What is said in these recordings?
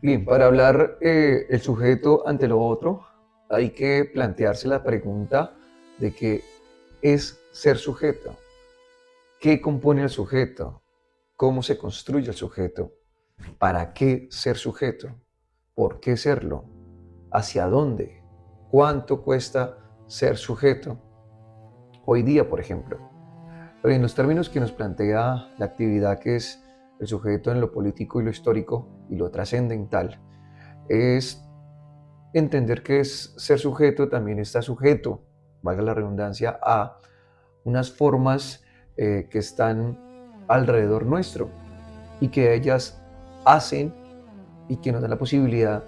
Bien, para hablar el sujeto ante lo otro, hay que plantearse la pregunta de qué es ser sujeto, qué compone el sujeto, cómo se construye el sujeto, para qué ser sujeto, por qué serlo, hacia dónde, cuánto cuesta ser sujeto. Hoy día, por ejemplo, pero en los términos que nos plantea la actividad que es el sujeto en lo político y lo histórico y lo trascendental, es entender que es ser sujeto también está sujeto, valga la redundancia, a unas formas que están alrededor nuestro y que ellas hacen y que nos dan la posibilidad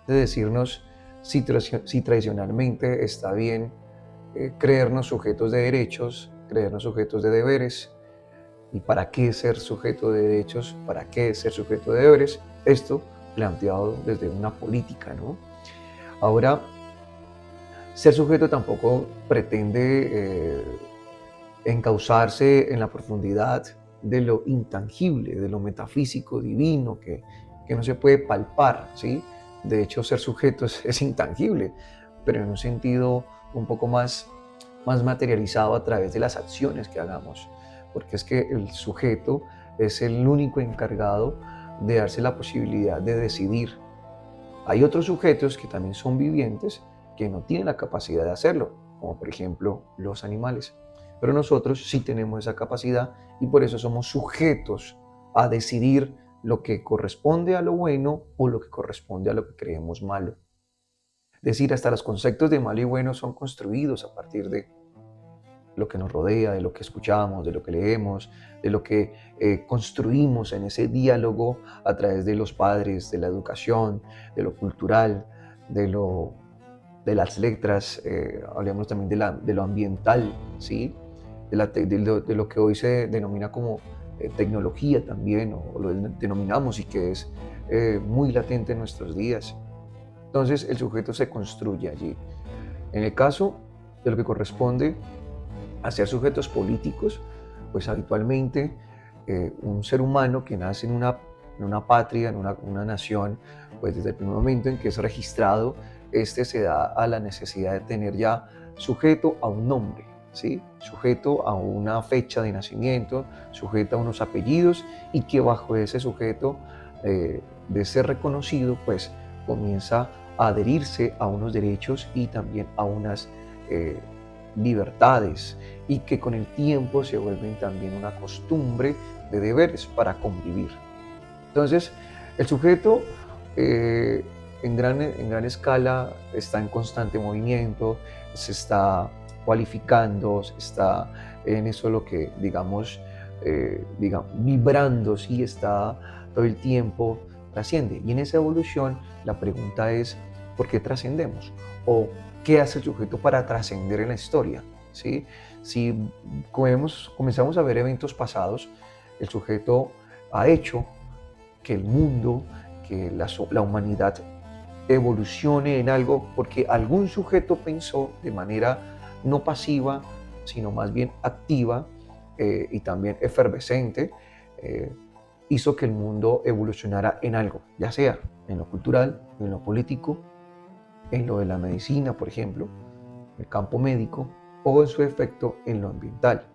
de decirnos si tradicionalmente está bien creernos sujetos de derechos, creernos sujetos de deberes. ¿Y para qué ser sujeto de derechos? ¿Para qué ser sujeto de deberes? Esto planteado desde una política, ¿no? Ahora, ser sujeto tampoco pretende encauzarse en la profundidad de lo intangible, de lo metafísico, divino, que no se puede palpar, ¿sí? De hecho, ser sujeto es intangible, pero en un sentido un poco más materializado a través de las acciones que hagamos, porque es que el sujeto es el único encargado de darse la posibilidad de decidir. Hay otros sujetos que también son vivientes que no tienen la capacidad de hacerlo, como por ejemplo los animales. Pero nosotros sí tenemos esa capacidad y por eso somos sujetos a decidir lo que corresponde a lo bueno o lo que corresponde a lo que creemos malo. Es decir, hasta los conceptos de malo y bueno son construidos a partir de lo que nos rodea, de lo que escuchamos, de lo que leemos, de lo que construimos en ese diálogo a través de los padres, de la educación, de lo cultural, de, lo, de las letras, hablemos también de lo ambiental, ¿sí? De lo que hoy se denomina como tecnología también, o lo denominamos y que es muy latente en nuestros días. Entonces el sujeto se construye allí. En el caso de lo que corresponde a ser sujetos políticos, pues habitualmente un ser humano que nace en una patria, en una nación, pues desde el primer momento en que es registrado, este se da a la necesidad de tener ya sujeto a un nombre, ¿sí? Sujeto a una fecha de nacimiento, sujeto a unos apellidos y que bajo ese sujeto de ser reconocido, pues comienza a adherirse a unos derechos y también a unas eh, libertades y que con el tiempo se vuelven también una costumbre de deberes para convivir. Entonces, el sujeto en gran escala está en constante movimiento, se está cualificando, se está en eso lo que digamos vibrando, sí, está todo el tiempo, trasciende. Y en esa evolución la pregunta es, ¿por qué trascendemos? ¿O qué hace el sujeto para trascender en la historia? ¿Sí? Si comenzamos a ver eventos pasados, el sujeto ha hecho que el mundo, que la humanidad evolucione en algo porque algún sujeto pensó de manera no pasiva, sino más bien activa y también efervescente, eh, hizo que el mundo evolucionara en algo, ya sea en lo cultural, en lo político, en lo de la medicina, por ejemplo, el campo médico, o en su efecto en lo ambiental,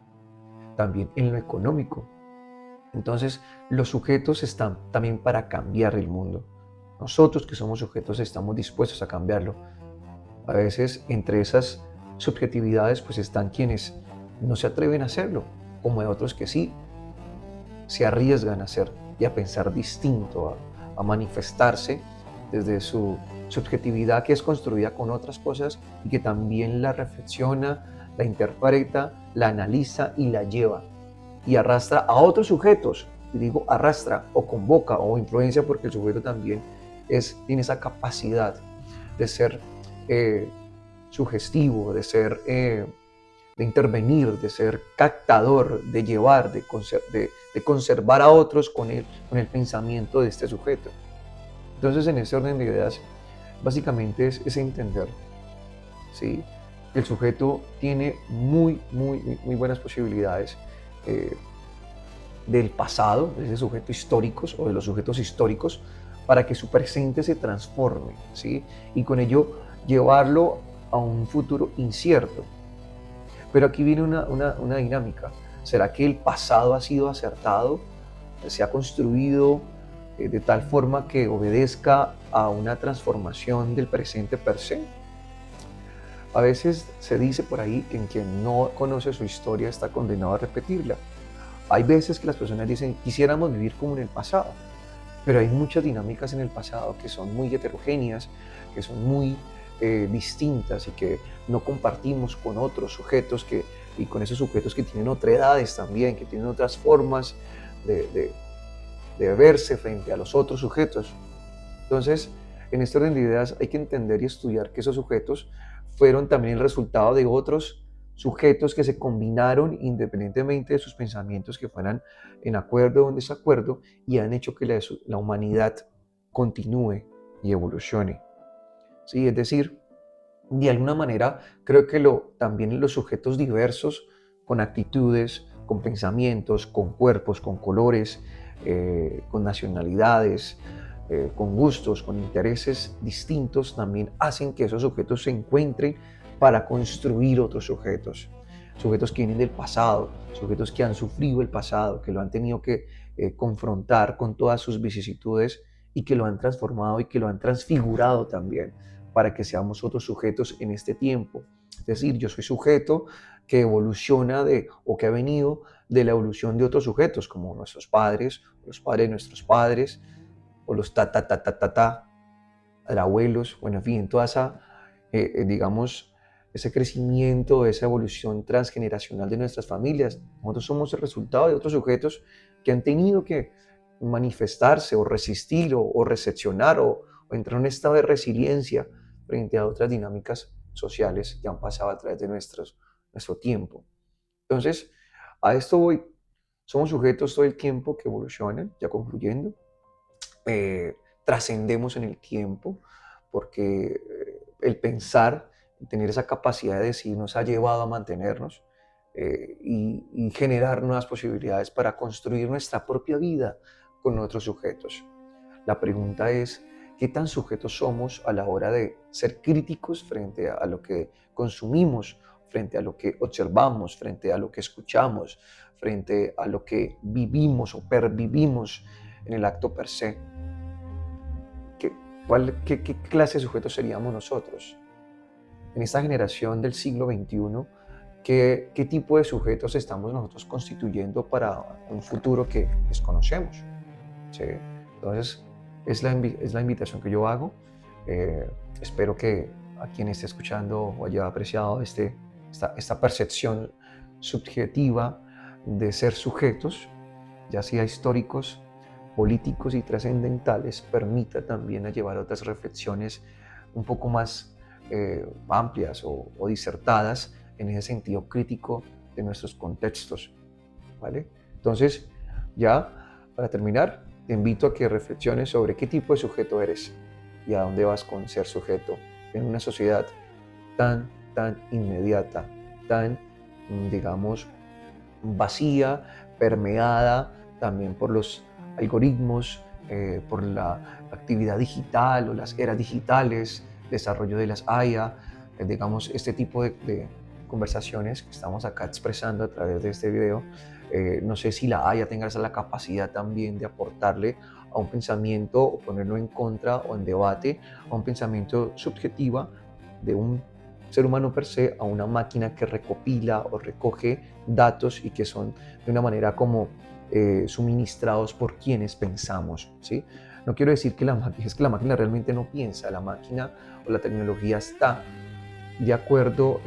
también en lo económico. Entonces, los sujetos están también para cambiar el mundo. Nosotros que somos sujetos estamos dispuestos a cambiarlo. A veces entre esas subjetividades pues están quienes no se atreven a hacerlo, como hay otros que sí se arriesgan a hacer y a pensar distinto, a manifestarse desde su subjetividad que es construida con otras cosas y que también la reflexiona, la interpreta, la analiza y la lleva y arrastra a otros sujetos. Y digo arrastra o convoca o influencia porque el sujeto también tiene esa capacidad de ser eh, sugestivo, de intervenir, de ser captador, de llevar, de conservar a otros con el pensamiento de este sujeto. Entonces, en ese orden de ideas, básicamente es entender, ¿sí? El sujeto tiene muy buenas posibilidades del pasado, de ese sujeto históricos o de los sujetos históricos, para que su presente se transforme, ¿sí? Y con ello llevarlo a un futuro incierto. Pero aquí viene una dinámica. ¿Será que el pasado ha sido acertado? ¿Se ha construido de tal forma que obedezca a una transformación del presente per se? A veces se dice por ahí que quien no conoce su historia está condenado a repetirla. Hay veces que las personas dicen, quisiéramos vivir como en el pasado, pero hay muchas dinámicas en el pasado que son muy heterogéneas, que son muy distintas y que no compartimos con otros sujetos y con esos sujetos que tienen otras edades también, que tienen otras formas de, de, de verse frente a los otros sujetos. Entonces, en este orden de ideas hay que entender y estudiar que esos sujetos fueron también el resultado de otros sujetos que se combinaron independientemente de sus pensamientos, que fueran en acuerdo o en desacuerdo, y han hecho que la humanidad continúe y evolucione. ¿Sí? Es decir, de alguna manera creo que también los sujetos diversos, con actitudes, con pensamientos, con cuerpos, con colores, con nacionalidades, con gustos, con intereses distintos, también hacen que esos sujetos se encuentren para construir otros sujetos. Sujetos que vienen del pasado, sujetos que han sufrido el pasado, que lo han tenido que confrontar con todas sus vicisitudes y que lo han transformado y que lo han transfigurado también para que seamos otros sujetos en este tiempo. Es decir, yo soy sujeto que evoluciona o que ha venido de la evolución de otros sujetos, como nuestros padres, los padres de nuestros padres, o los abuelos, bueno, en fin, toda esa, digamos, ese crecimiento, esa evolución transgeneracional de nuestras familias. Nosotros somos el resultado de otros sujetos que han tenido que manifestarse o resistir o recepcionar o entrar en un estado de resiliencia frente a otras dinámicas sociales que han pasado a través de nuestro tiempo. Entonces, a esto voy. Somos sujetos todo el tiempo que evolucionan, ya concluyendo, trascendemos en el tiempo, porque el pensar, tener esa capacidad de decir nos ha llevado a mantenernos y generar nuevas posibilidades para construir nuestra propia vida con otros sujetos. La pregunta es, ¿qué tan sujetos somos a la hora de ser críticos frente a lo que consumimos, frente a lo que observamos, frente a lo que escuchamos, frente a lo que vivimos o pervivimos en el acto per se? ¿Qué clase de sujetos seríamos nosotros? En esta generación del siglo XXI, ¿qué tipo de sujetos estamos nosotros constituyendo para un futuro que desconocemos? ¿Sí? Entonces, es la invitación que yo hago. Espero que a quien esté escuchando o haya apreciado esta percepción subjetiva de ser sujetos, ya sea históricos, políticos y trascendentales, permita también a llevar otras reflexiones un poco más amplias o disertadas en ese sentido crítico de nuestros contextos, ¿vale? Entonces, ya para terminar, te invito a que reflexiones sobre qué tipo de sujeto eres y a dónde vas con ser sujeto en una sociedad tan inmediata, tan, digamos, vacía, permeada también por los algoritmos, por la actividad digital o las eras digitales, desarrollo de las IA, digamos, este tipo de conversaciones que estamos acá expresando a través de este video. No sé si la IA tenga la capacidad también de aportarle a un pensamiento o ponerlo en contra o en debate a un pensamiento subjetiva de un ser humano per se a una máquina que recopila o recoge datos y que son de una manera como suministrados por quienes pensamos, ¿sí? No quiero decir que es que la máquina realmente no piensa, la máquina o la tecnología está de acuerdo,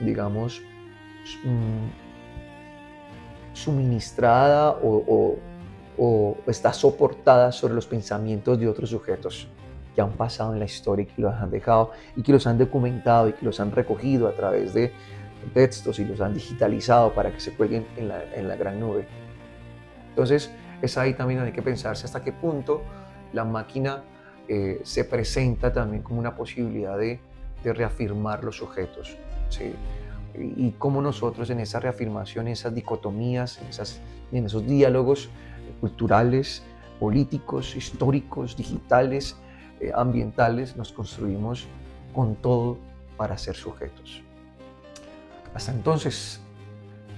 digamos, mm, suministrada o está soportada sobre los pensamientos de otros sujetos que han pasado en la historia y que los han dejado y que los han documentado y que los han recogido a través de textos y los han digitalizado para que se cuelguen en la gran nube. Entonces, es ahí también donde hay que pensarse hasta qué punto la máquina se presenta también como una posibilidad de reafirmar los sujetos, ¿sí? Y cómo nosotros en esa reafirmación, en esas dicotomías, en esos diálogos culturales, políticos, históricos, digitales, ambientales, nos construimos con todo para ser sujetos. Hasta entonces,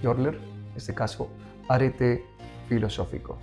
Jorler, en este caso, arete filosófico.